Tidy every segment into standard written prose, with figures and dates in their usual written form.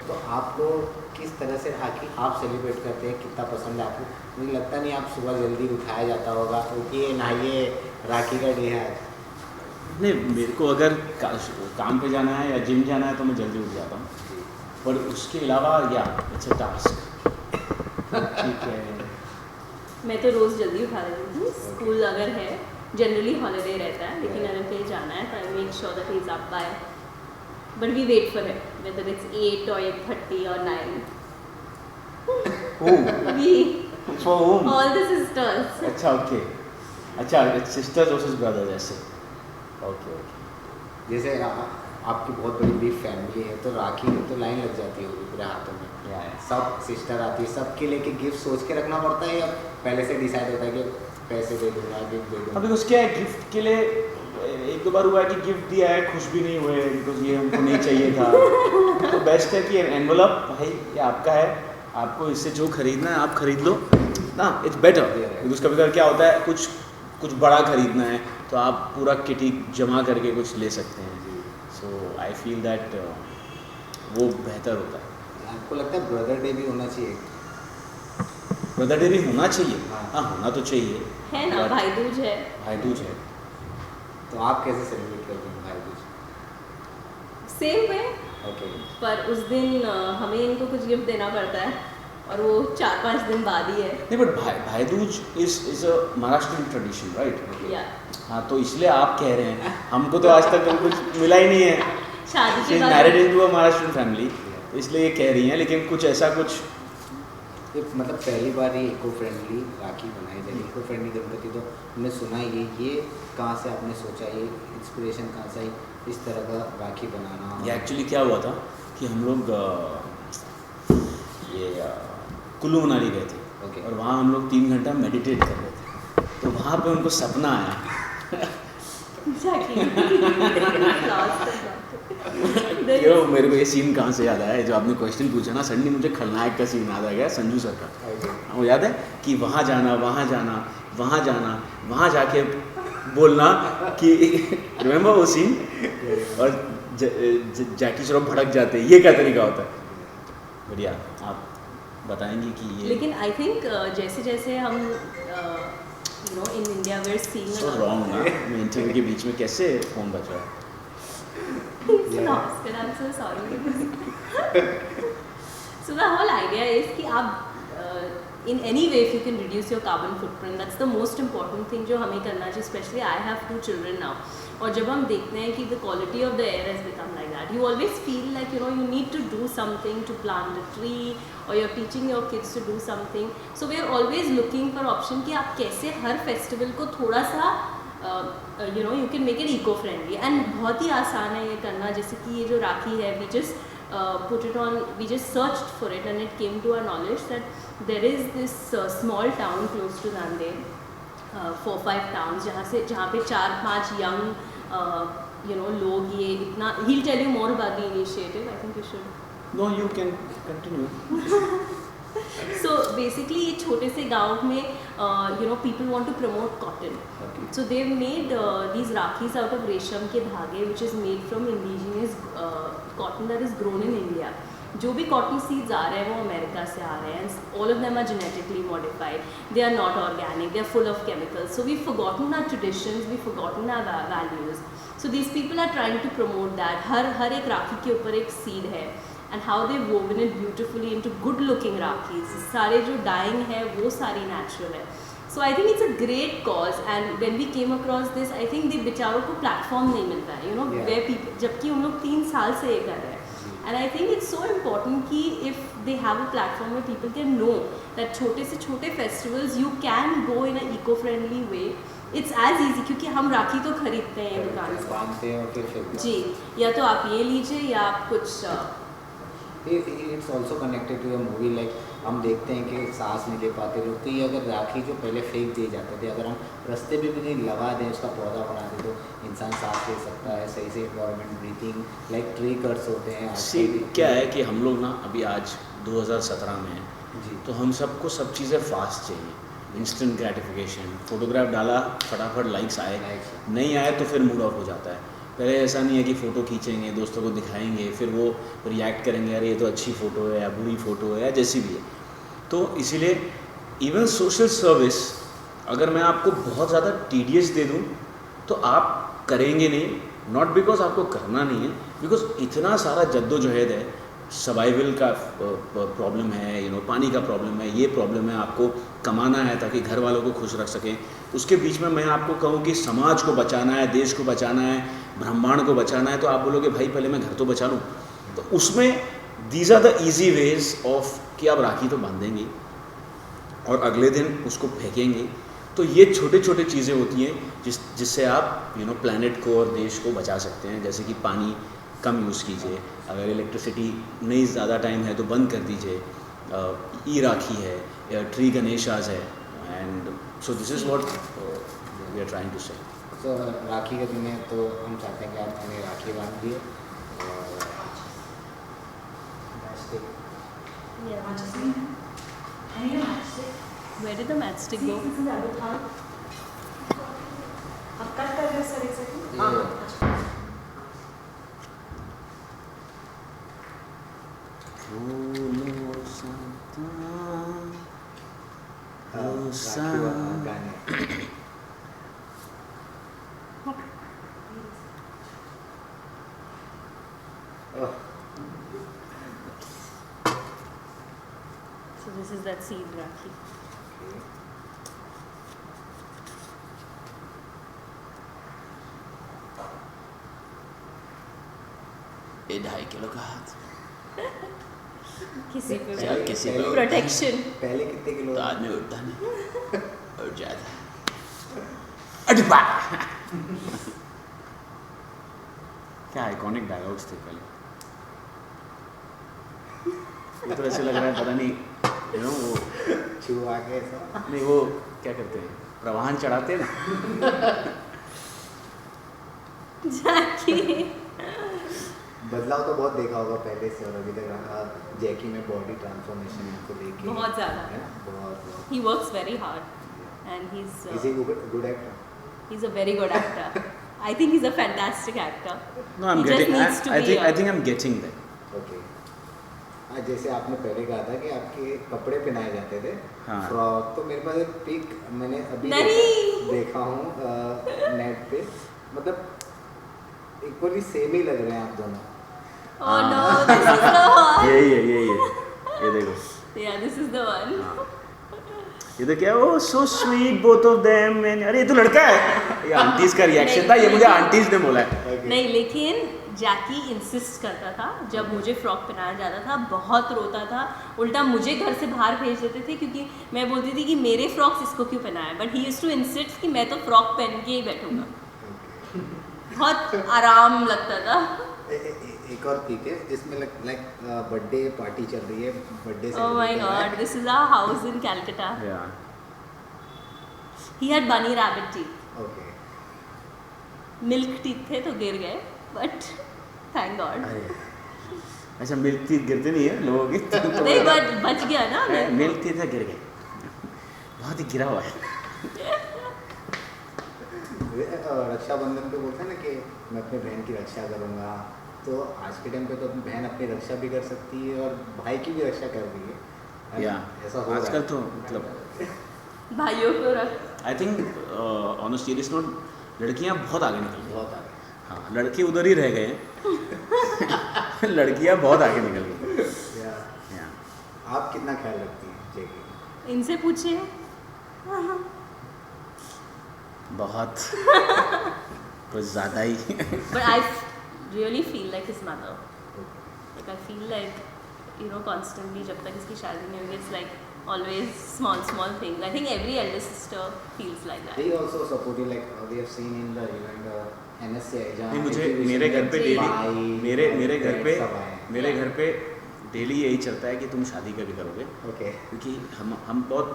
तो आपको किस तरह से राखी आप सेलिब्रेट करते हैं, कितना पसंद है आपको? मुझे लगता नहीं आप सुबह जल्दी उठाया जाता होगा, उठिए नहाइए, राखी का डे है आज। नहीं, मेरे को अगर काम पे जाना है या जिम जाना है तो मैं जल्दी उठ जाता हूँ, पर उसके अलावा या इट्स अ टास्क। ठीक है। मैं तो रोज़ जल्दी उठा देती हूँ। स्कूल अगर है, जनरली हॉलीडे रहता है, लेकिन अगर कहीं जाना है तो I make sure that he is up by, but we wait for him whether it's 8 or 8:30 or 9. We For whom? all the sisters. अच्छा, ओके। अच्छा, सिस्टर्स वर्सेस ब्रदर्स ऐसे। Okay okay. जैसे आपकी बहुत बड़ी बिग फैमिली है, तो राखी में तो लाइन लग जाती होगी पूरे हाथों में। सब सिस्टर आती है, सबके लेके गिफ्ट सोच के रखना पड़ता है या पहले से डिसाइड होता है कि पैसे दे दूँगा, गिफ्ट दे दूँगा? अभी उसके गिफ्ट के लिए एक दो बार हुआ है कि गिफ्ट दिया है, खुश भी नहीं हुए बिकॉज ये हमको नहीं चाहिए था। तो बेस्ट है कि एनवलप भाई ये आपका है, आपको इससे जो खरीदना है आप खरीद लो ना, इट्स बेटर। उसका भी क्या होता है, कुछ बड़ा खरीदना है तो आप पूरा किटी जमा करके कुछ ले सकते हैं। सो आई फील दैट वो बेहतर होता है। आपको लगता है ब्रदर डे भी होना चाहिए? ब्रदर डे भी होना चाहिए, हाँ। हाँ होना तो चाहिए है ना, But भाई दूज है। भाई दूज है। तो आप कैसे सेलिब्रेट करते हैं भाई दूज? Same way, okay. पर उस दिन हमें इनको कुछ गिफ्ट देना पड़ता है और वो 4-5 दिन बाद ही है। नहीं, बट भाई Dooj is a Maharashtrian tradition, right? या हाँ, तो इसलिए आप कह रहे हैं, हमको तो आज तक कुछ मिला ही नहीं है। शादी शी के इज बाद married into a Maharashtrian family, तो इसलिए ये कह रही हैं, लेकिन कुछ ऐसा कुछ ये मतलब पहली बार ही इको फ्रेंडली राखी बनाई जाएगी, इको फ्रेंडली गणपति, तो हमने सुना ही ये कहाँ से आपने सोचा, ये इंस्पिरेशन कहाँ से आई इस तरह का राखी बनाना? ये एक्चुअली क्या हुआ था कि हम लोग कुल्लू मनाली गए थे। ओके। और वहाँ हम लोग 3 घंटा मेडिटेट कर रहे थे, तो वहाँ पे उनको सपना आया क्यों मेरे को ये सीन कहाँ से याद आया है, जो आपने क्वेश्चन पूछा ना, सडनली मुझे खलनायक का सीन याद आ गया, संजू सर का। वो याद है कि वहाँ जाना, वहाँ जाना, वहाँ जाना, वहाँ जाके बोलना कि रिमेंबर वो सीन, और जैकी श्रॉफ भड़क जाते, ये क्या तरीका होता है? बढ़िया, आप बताएंगे कि ये लेकिन आई थिंक जैसे जैसे हम in India we are so seeing wrong ना, इंटरव्यू के बीच में कैसे फोन बज रहा है? I'm so sorry. So the whole idea is कि आप in any way if you can reduce your carbon footprint, that's the most important thing जो हमें करना चाहिए. Especially I have 2 children now. और जब हम देखते हैं कि the quality of the air has become like that, you always feel like you need to do something to plant a tree, or you're teaching your kids to do something. So we are always looking for option कि आप कैसे हर festival को थोड़ा सा you can make it eco-friendly, and बहुत ही आसान है ये करना. जैसे कि ये जो राखी है, we just put it on, we just searched for it and it came to our knowledge that there is this small town close to Nanded, 4-5 towns जहाँ पे 4-5 young लोग ये इतना, he'll tell you more about the initiative. I think you should. No, you can continue. So basically ये छोटे से गांव में people want to promote cotton. Okay. So they've made these rakhis out of रेशम के धागे, which is made from indigenous cotton that is grown in India. जो भी कॉटन सीड्स आ रहे हैं वो अमेरिका से आ रहे हैं. All of them are genetically modified, they are not organic, they are full of chemicals. So we forgotten our traditions, we forgotten our values. So these people are trying to promote that. हर एक राखी के ऊपर एक seed है, and how they woven it beautifully into good looking rakhis. सारे जो dyeing है वो सारी नेचुरल है. So I think it's a great cause, and when we came across this, I think they बेचारों को प्लेटफॉर्म नहीं मिलता है, वेयर पीपल, जबकि हम लोग 3 साल से ये कर रहे हैं. And I think it's so important कि if they have a platform where people can know that छोटे से छोटे festivals you can go in a eco-friendly way. It's as easy, क्योंकि हम राखी तो खरीदते हैं दुकान से, बांधते हैं और फिर जी, या तो आप ये लीजिए या आप कुछ. It's also connected to a movie. Like हम देखते हैं कि सांस नहीं ले पाते लोग, तो ये अगर राखी जो पहले फेंक दिए जाते थे, अगर हम रास्ते पे भी कहीं लगा दें, उसका पौधा बना दें, तो इंसान सांस ले सकता है सही से. Environment breathing, like tree cuts होते हैं. सी क्या है कि हम लोग ना अभी आज 2017 में हैं जी, तो हम सबको सब चीज़ें फास्ट चाहिए, इंस्टेंट ग्रेटिफिकेशन. फोटोग्राफ डाला, फटाफट लाइक्स आए, नहीं आए तो फिर मूड ऑफ हो जाता है. पहले ऐसा नहीं है कि फ़ोटो खींचेंगे, दोस्तों को दिखाएंगे, फिर वो रिएक्ट करेंगे, अरे ये तो अच्छी फ़ोटो है या बुरी फ़ोटो है या जैसी भी है। तो इसीलिए इवन सोशल सर्विस अगर मैं आपको बहुत ज़्यादा टीडियस दे दूँ तो आप करेंगे नहीं, नॉट बिकॉज आपको करना नहीं है, बिकॉज इतना सारा जद्दोजहद है, सर्वाइवल का प्रॉब्लम है, पानी का प्रॉब्लम है, ये प्रॉब्लम है, आपको कमाना है ताकि घर वालों को खुश रख सकें। उसके बीच में मैं आपको कहूँ कि समाज को बचाना है, देश को बचाना है, ब्रह्मांड को बचाना है, तो आप बोलोगे भाई पहले मैं घर तो बचा लूँ। तो उसमें these are the easy ways of कि आप राखी तो बांधेंगे और अगले दिन उसको फेंकेंगे। तो ये छोटे छोटे चीज़ें होती हैं जिससे आप प्लैनेट को और देश को बचा सकते हैं। जैसे कि पानी कम यूज़ कीजिए, अगर इलेक्ट्रिसिटी नहीं ज़्यादा टाइम है तो बंद कर दीजिए, ई राखी है, ट्री गणेशास है, and so this is what we are trying to say. So राखी के दिन है तो हम चाहते हैं कि आप हमें राखी बांध दिए और Where did the matchstick go? अब कट कर रहे सर एक सेकंड। हाँ गाने So this is that seed Rakhi. ये 2.5 किलो का हाथ किसी पे या भी किसी पे प्रोटेक्शन। पहले कितने किलो तो आदमी उठता नहीं उठ जाता अटपा। क्या आइकॉनिक डायलॉग्स थे पहले। ये तो ऐसे लग रहा है पता नहीं वो छुआ के ऐसा नहीं, वो क्या करते हैं, प्रवाहन चढ़ाते हैं ना। जैकी बदलाव तो बहुत देखा होगा पहले से और अभी तक जैकी में बॉडी ट्रांसफॉर्मेशन को लेके बहुत ज़्यादा। है ना? बहुत he works very hard and he's is he good actor? he's a very good actor. I think he's a fantastic actor. No, I'm He just getting. needs to I be think. a- I think I'm getting there. Okay. आज जैसे आपने पहले कहा था कि आपके कपड़े पहनाए जाते थे हाँ। फ्रॉक, तो मेरे पास एक पिक मैंने अभी नहीं। देखा हूँ नेट पे, मतलब इक्वली सेम ही लग रहे हैं आप दोनों। Oh no, this is the one. यही है। ये देखो। Yeah, this is the one. ये तो क्या, oh so sweet both of them, अरे ये तो लड़का है। ये आंटीज का रिएक्शन था, ये मुझे आंटीज ने बोला है। Okay. नहीं, लेकिन जैकी इंसिस्ट करता था जब मुझे फ्रॉक पहनाया जाता था, बहुत रोता था, उल्टा मुझे घर से बाहर भेज देते थे क्योंकि मैं बोलती थी कि मेरे फ्रॉक्स इसको क्यों पहनाया, but he used to insist कि मैं तो फ्रॉक पहन के ही बैठूंगा। बहुत आराम लगता था। एक और पिक है जिसमें लाइक बर्थडे पार्टी चल रही है, birthday Oh my God, this is our house in Calcutta. Yeah. He had bunny rabbit teeth. Okay. Milk teeth थे तो गिर गए, बट थैंक गॉड। अच्छा, मिल्क टीथ गिरते नहीं है लोगों की। नहीं, बट बच गया ना। मिल्क टीथ गिर गए, बहुत ही गिरा हुआ है। रक्षाबंधन पे बोलते हैं ना कि मैं अपनी बहन की रक्षा करूँगा, तो आज के टाइम पे तो बहन अपनी रक्षा भी कर सकती है और भाई की भी रक्षा कर रही है। या ऐसा हो रहा है। आजकल तो मतलब भाइयों को रख। I think on a serious note, लड़कियां बहुत आगे निकल गई। बहुत आगे। हाँ, लड़के उधर ही रह गए हैं। लड़कियां बहुत आगे निकल गई। या या आप कितना ख्याल रखती हैं जैकी? इनसे पूछे। बहुत कुछ ज़्यादा ही। But I really feel like his mother. Like I feel like, you know, constantly जब तक इसकी शादी नहीं होगी, it's like always small things. I think every elder sister feels like that. They also support you, like we have seen in the event NSCI जहाँ नहीं, मुझे exhibition मेरे घर पे में डेली भाई, मेरे घर पे सब आए। मेरे घर पे डेली यही चलता है कि तुम शादी कभी करोगे, ओके। क्योंकि हम बहुत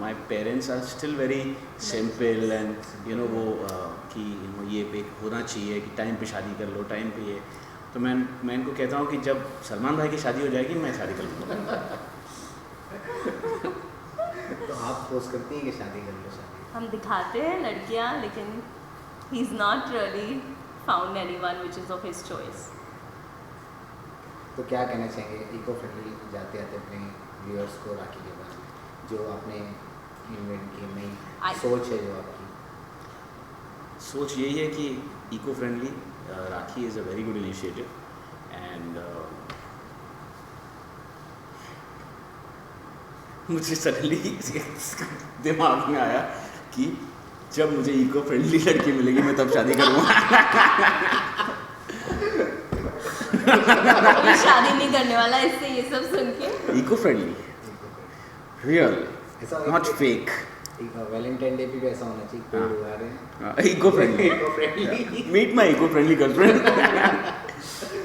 my parents are still very simple and वो कि ये पे होना चाहिए कि टाइम पे शादी कर लो, टाइम पे ये। तो मैं इनको कहता हूँ कि जब सलमान भाई की शादी हो जाएगी मैं शादी कर लूँगा। तो आप फोर्स करती हैं कि शादी कर लो? शादी हम दिखाते हैं लड़कियाँ, लेकिन he is not really found anyone which is of his choice. तो क्या कहना चाहेंगे इको फ्रेंडली जाते आते अपने व्यूअर्स को राखी के बारे में, जो आपने इन्वेंट की नई सोच है जो आपकी? सोच यही है कि eco friendly rakhi is a very good initiative and मुझे सडनली दिमाग में आया कि जब मुझे इको फ्रेंडली लड़की मिलेगी मैं तब शादी करूँगा। कोई शादी नहीं करने वाला इससे ये सब सुन के। इको फ्रेंडली, रियल, ऐसा नॉट फेक। वैलेंटाइन डे पे भी ऐसा होना चाहिए, पेड़ उगा रहे हैं eco friendly, eco friendly. Meet my eco friendly girlfriend.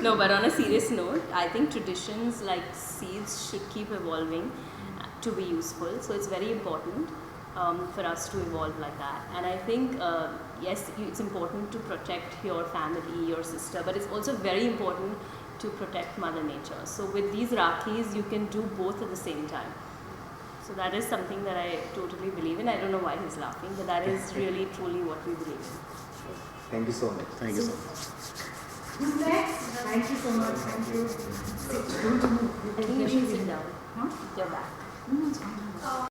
No, but on a serious note, I think traditions like seeds should keep evolving to be useful. So it's very important for us to evolve like that. And I think, yes, it's important to protect your family, your sister, but it's also very important to protect Mother Nature. So with these Rakhis, you can do both at the same time. So that is something that I totally believe in. I don't know why he's laughing, but that is really, truly what we believe in. Thank you so much. Thank you so much. Who's next? Thank you so much. Thank you. Don't move. I think you should sit down. Huh? You're back. No, it's fine.